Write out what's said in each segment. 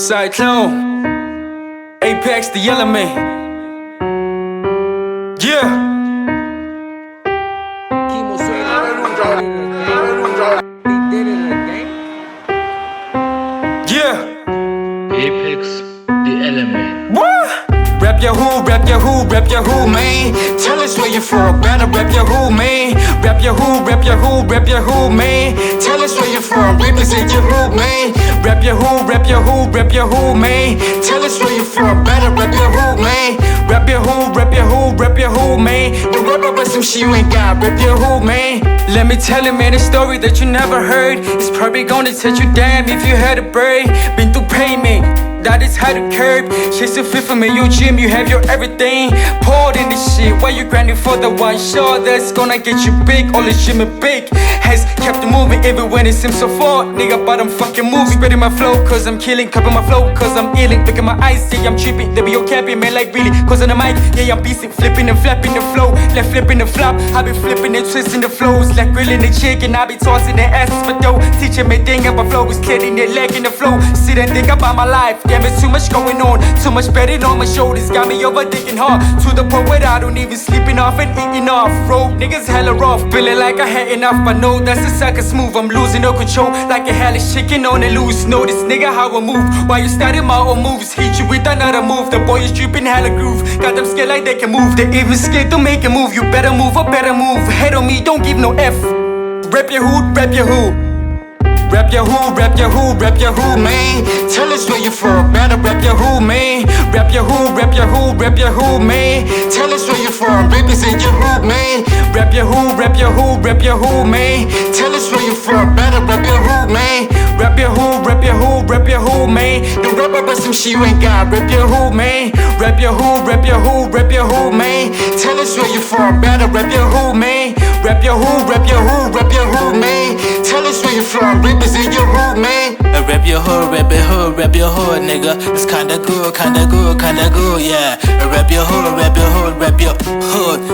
Cyclone, Apex, the element. Yeah. Yeah. Apex, the element. What? Rep your who, man. Tell us where you're from, better rep your who, man. Rep your who, man. Tell us where you're from, represent your who, man. Rep your who, man. Tell us where you're from, better rep your who, man. Rep your who, man. Don't rep about some shit you ain't got, rep your who, man. Let me tell you, man, a story that you never heard. It's probably gonna touch you damn if you had a break. Been through payment, that is how to curb. Shit's a fit for me, your gym, you have your everything poured in this shit. Why you grinding for the one shot that's gonna get you big? All this gym and big has kept it moving even when it seems so far. Nigga, but I'm fucking moving. Spreading my flow, cause I'm killing. Cupping my flow, cause I'm illing. Look at my eyes, see I'm tripping. They be your capping, man, like really. Cause on the mic, yeah, I'm beasting. Flipping and flapping the flow. Left flipping the flop. I be flipping and twisting the flows. Like grilling the chicken. I be tossing the asses for dough. Teaching me thing about flow. Is kidding their leg in the flow. Sit and think about my life. Damn, it's too much going on. Too much betting on my shoulders. Got me over thinking hard. To the point where I don't even sleeping off and eating off. Road niggas hella rough. Feeling like I had enough. But no, that's a sucker's move. I'm losing no control. Like a hellish chicken on a loose. Notice nigga how I move. Why you starting my own moves? Hit you with another move. The boy is dripping hella groove. Got them scared like they can move. They even scared to make a move. You better move or better move. Head on me, don't give no F. Rep your who, rep your who. Rep your who, man. Tell us where you're from, better rep your who, man. Rep your who, man. Tell us where you're from, represent your who, man. Rep your who, man. Tell us where you're from, better rep your who, man. Rep your who, man. Don't rap about some shit you ain't got, rep your who, man. Rep your who, man. Tell us where you're from, better rep your who, man. Rep your who, man. Tell us where you're from, represent your who, man. Rep your hood, nigga. It's kinda good, yeah. Rep your hood.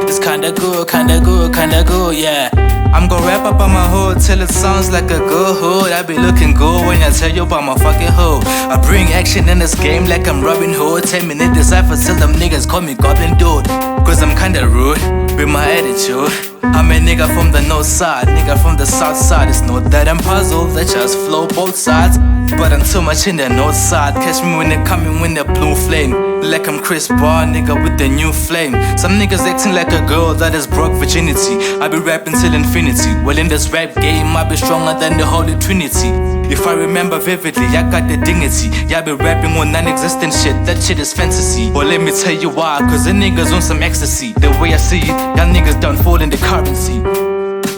It's kinda good, yeah. I'm gon' rap up on my hood till it sounds like a good hood. I be looking good when I tell you about my fucking hood. I bring action in this game like I'm Robin Hood. 10-minute decipher till them niggas call me Goblin Dude. Cause I'm kinda rude with my attitude. I'm a nigga from the north side, nigga from the south side. It's not that I'm puzzled, I just flow both sides. But I'm too much in the north side. Catch me when they coming with the blue flame. Like I'm Chris Bar, nigga with the new flame. Some niggas acting like a girl that has broke virginity. I be rapping till infinity. Well in this rap game I be stronger than the Holy Trinity. If I remember vividly, I got the dignity. Yeah, I be rapping on non-existent shit, that shit is fantasy. Well let me tell you why, cause the niggas on some ecstasy. The way I see it, y'all niggas done fall in the currency.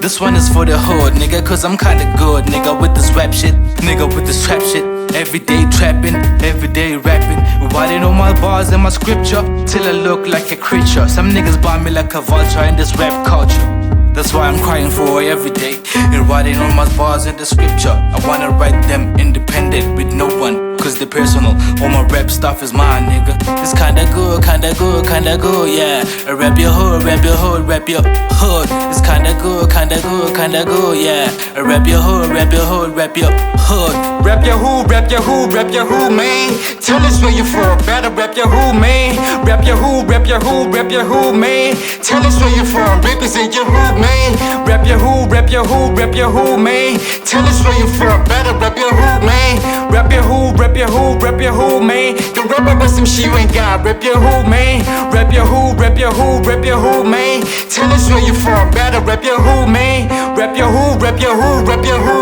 This one is for the hood, nigga, cause I'm kinda good, nigga, with this rap shit, nigga, with this trap shit. Everyday trapping, everyday rapping, writing all my bars and my scripture till I look like a creature. Some niggas buy me like a vulture in this rap culture. That's why I'm crying for every day and writing all my bars in the scripture. I wanna write them independent with no one, cause they're personal. All my rap stuff is mine, nigga. It's kinda good, yeah. Rap your hood. It's kinda good, yeah. Rap your hood. Rep your who, man. Tell us where you're from, better rep your who, man. Rep your who, man. Tell us where you're from, represent your who, man. Rep your who, man. Tell us where you're from, better rep your who, man. Rep your who, man. Don't rap about some shit you ain't got, rep your who, man. Rep your who, man. Tell us where you're from, better rep your who, man. Rep your who,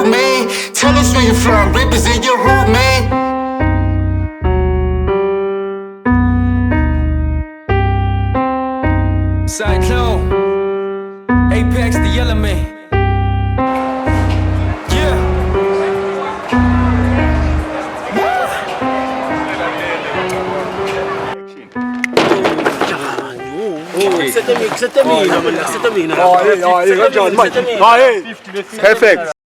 man. Tell us where you're from, represent your who, man. Cyclone, Apex, the element. Yeah. Você termina. Perfect.